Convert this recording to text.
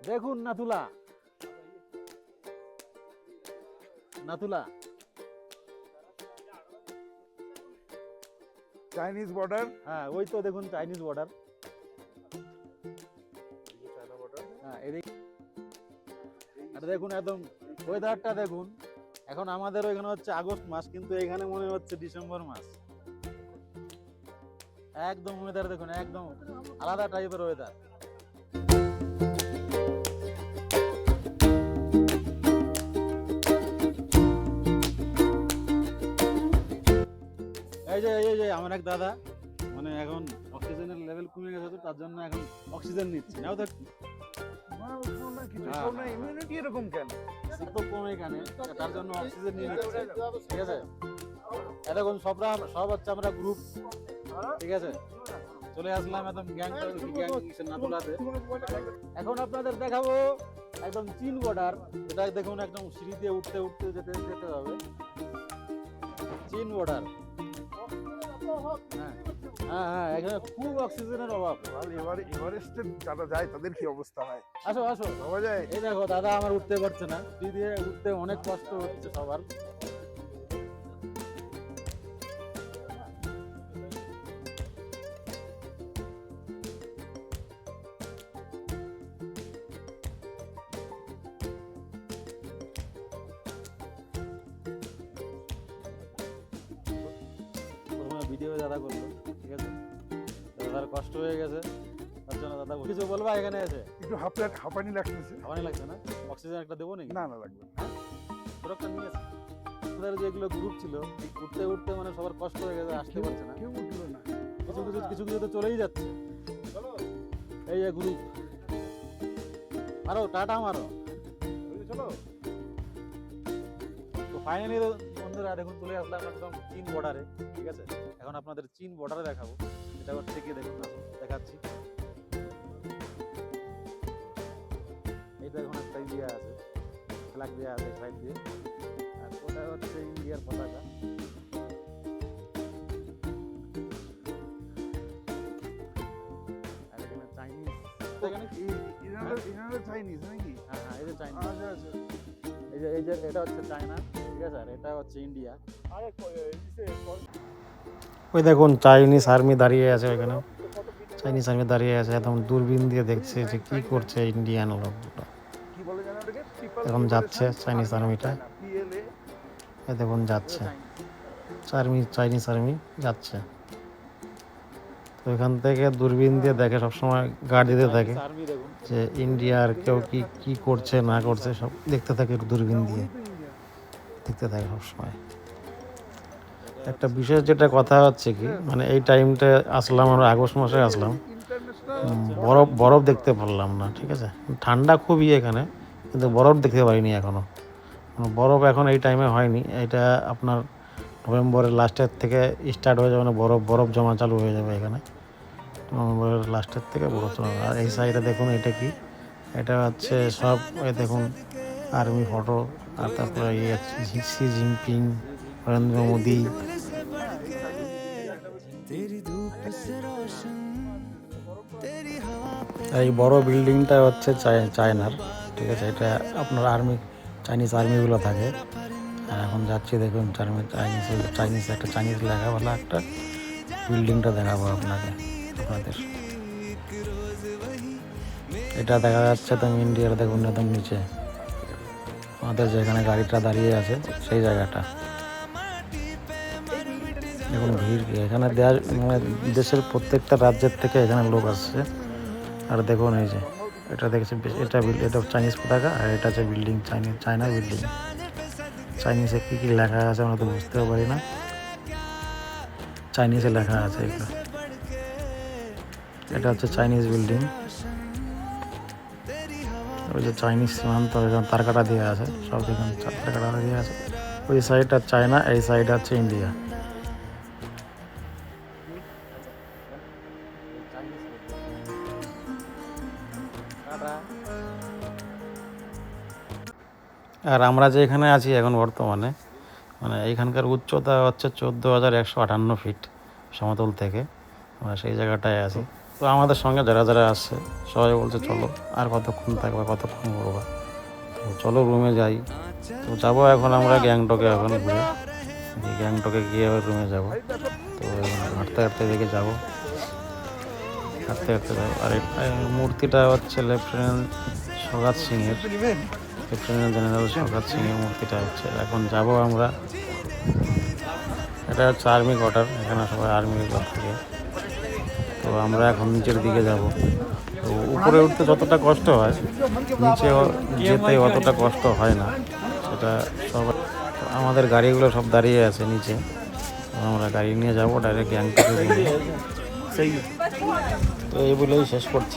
দেখুন Nathula, Nathula Chinese border. হ্যাঁ ওই তো দেখুন চাইনিজ বর্ডার। হ্যাঁ এদিকে দেখুন একদম ওয়েদারটা দেখুন। এখন আমাদের ওইখানে হচ্ছে আগস্ট মাস, কিন্তু এখানে মনে হচ্ছে ডিসেম্বর মাস। একদম ওয়েদার দেখুন, একদম আলাদা টাইপের ওয়েদার। এই যে আমার এক দাদা, মানে এখন অক্সিজেনের লেভেল কমে গেছে, তো তার জন্য এখন অক্সিজেন নিচ্ছে। নাও তো ইমিউনিটি এরকম কেন? শীত কমে এখানে, তার জন্য অক্সিজেন নিয়ে নিচ্ছে। ঠিক আছে, এতক্ষণ সব হচ্ছে আমরা গ্রুপ, ঠিক আছে, চলে আসলাম একদম নাথুলাতে। এখন আপনাদের দেখাবো একদম চীন বর্ডার। এটা দেখুন একদম সিঁড়ি দিয়ে উঠতে উঠতে যেতে হবে চীন বর্ডার। হ্যাঁ হ্যাঁ হ্যাঁ, এখানে খুব অক্সিজেনের অভাব। এভারেস্টে যারা যায় তাদের কি অবস্থা হয়? আসো আসো, ভাবা যায়? এই দেখো দাদা আমার উঠতে পারছে না, সিঁড়ি দিয়ে উঠতে অনেক কষ্ট হচ্ছে সবার। ভিডিও দাদা করলো, ঠিক আছে, দাদার কষ্ট হয়ে গেছে, তার জন্য দাদা কিছু বলবা এখানে আছে? একটু হাঁপানি লাগতেছে। হাঁপানি লাগছে না? অক্সিজেন একটা দেবো নাকি? না না, লাগবে না। সুরক্ষা নিয়ে আছে। আমাদের যেগুলো গ্রুপ ছিল, উঠতে উঠতে মানে সবার কষ্ট হয়ে গেছে, আসতে পারছে না। কেউ উঠলো না। কিছু তো চলেই যাচ্ছে। এই যে গ্রুপ, মারো টাটা মারো, চলো। তো ফাইনালি বন্ধুরা দেখুন চলে আসলাম একদম চীন বর্ডারে, ঠিক আছে। এখন আপনাদের চীন বর্ডারে দেখাবো, এটা হচ্ছে কি দেখুন, দেখাচ্ছি। এই দেখুন একটা ইন্ডিয়া আছে, ফ্ল্যাগ দেওয়া আছে সাইড দিয়ে, আর ওটা হচ্ছে ইন্ডিয়ার পতাকা। আর এখানে চাইনিজ, চাইনিজ নাকি? হ্যাঁ হ্যাঁ, এই যে চাইনিজ, আচ্ছা আচ্ছা। এই যে এটা হচ্ছে চায়না, ঠিক আছে, আর এটা হচ্ছে ইন্ডিয়া। ওই দেখুন চাইনিজ আর্মি দাঁড়িয়ে আছে ওইখানে, চাইনিজ আর্মি দাঁড়িয়ে আছে, একদম দূরবীন দিয়ে দেখছে যে কি করছে ইন্ডিয়ান লোকগুলো। এখন যাচ্ছে চাইনিজ আর্মিটা, এই দেখুন যাচ্ছে চাইনিজ আর্মি যাচ্ছে। তো এখান থেকে দূরবীন দিয়ে দেখে, সবসময় গার্ড দিতে থাকে যে ইন্ডিয়ার কেউ কি করছে না করছে, সব দেখতে থাকে দূরবীন দিয়ে, দেখতে থাকে সবসময়। একটা বিশেষ যেটা কথা হচ্ছে কি, মানে এই টাইমটা আসলাম আমরা, আগস্ট মাসে আসলাম, বরফ দেখতে পারলাম না, ঠিক আছে। ঠান্ডা খুবই এখানে, কিন্তু বরফ দেখতে পারিনি এখনো। বরফ এখন এই টাইমে হয়নি, এটা আপনার নভেম্বরের লাস্টের থেকে স্টার্ট হয়ে যাবে, মানে বরফ জমা চালু হয়ে যাবে এখানে, নভেম্বরের লাস্টের থেকে বরফ জমা। আর এই সাইডে দেখুন এটা কি, এটা হচ্ছে সব এই দেখুন আর্মি ফটো, আর তারপরে শি জিনপিং, নরেন্দ্র মোদী। এই বড় বিল্ডিংটা হচ্ছে চায়নার, ঠিক আছে, এটা আপনার চাইনিজ আর্মিগুলো থাকে। আর এখন যাচ্ছি দেখুন চাইনিজ লেখাওয়ালা একটা বিল্ডিংটা দেখাবো আপনাদের। এটা দেখা যাচ্ছে তো ইন্ডিয়ার, দেখুন একদম নিচে আমাদের যেখানে গাড়িটা দাঁড়িয়ে আছে সেই জায়গাটা। এখন ভিড় এখানে মানে দেশের প্রত্যেকটা রাজ্যের থেকে এখানে লোক আসছে। আর দেখুন এই যে এটা দেখছি, এটা চাইনিজ পতাকা, আর এটা হচ্ছে বিল্ডিং, চায়না বিল্ডিং। চাইনিজে কি লেখা আছে আমরা তো বুঝতেও পারি না, চাইনিজে লেখা আছে এগুলো। এটা হচ্ছে চাইনিজ বিল্ডিং, ওই যে চাইনিজ সীমান্ত, তার কাটা দিয়ে আছে, সব দেখুন তার কাটা দিয়ে আছে। ওই সাইডটা চায়না, এই সাইড হচ্ছে ইন্ডিয়া। আর আমরা যে এখানে আছি এখন বর্তমানে, মানে এইখানকার উচ্চতা হচ্ছে 14,158 ফিট সমতল থেকে, আমরা সেই জায়গাটায় আছি। তো আমাদের সঙ্গে যারা যারা আসছে সবাই বলছে চলো, আর কতক্ষণ থাকবে, কতক্ষণ করবা, তো চলো রুমে যাই। তো যাবো এখন আমরা গ্যাংটকে, এখন ঘুরে গ্যাংটকে গিয়ে আবার রুমে যাবো। তো হাঁটতে হাঁটতে দিকে যাবো, হাঁটতে হাঁটতে যাবো। আর এই মূর্তিটা হচ্ছে লেফটেন্যান্ট সগাত সিংয়ের, লেফটেন্যান্ট জেনারেল সগাত সিংয়ের মূর্তিটা হচ্ছে। এখন যাব আমরা, এটা হচ্ছে আর্মি কোয়ার্টার, এখানে সবাই আর্মির ঘর থেকে। তো আমরা এখন নিচের দিকে যাব। তো উপরে উঠতে যতটা কষ্ট হয়, নিচে যেতে অতটা কষ্ট হয় না, সেটা সব। আমাদের গাড়িগুলো সব দাঁড়িয়ে আছে নিচে, তো আমরা গাড়ি নিয়ে যাব ডাইরেক্ট গ্যাংটকে। তো এই বলেই শেষ করছি।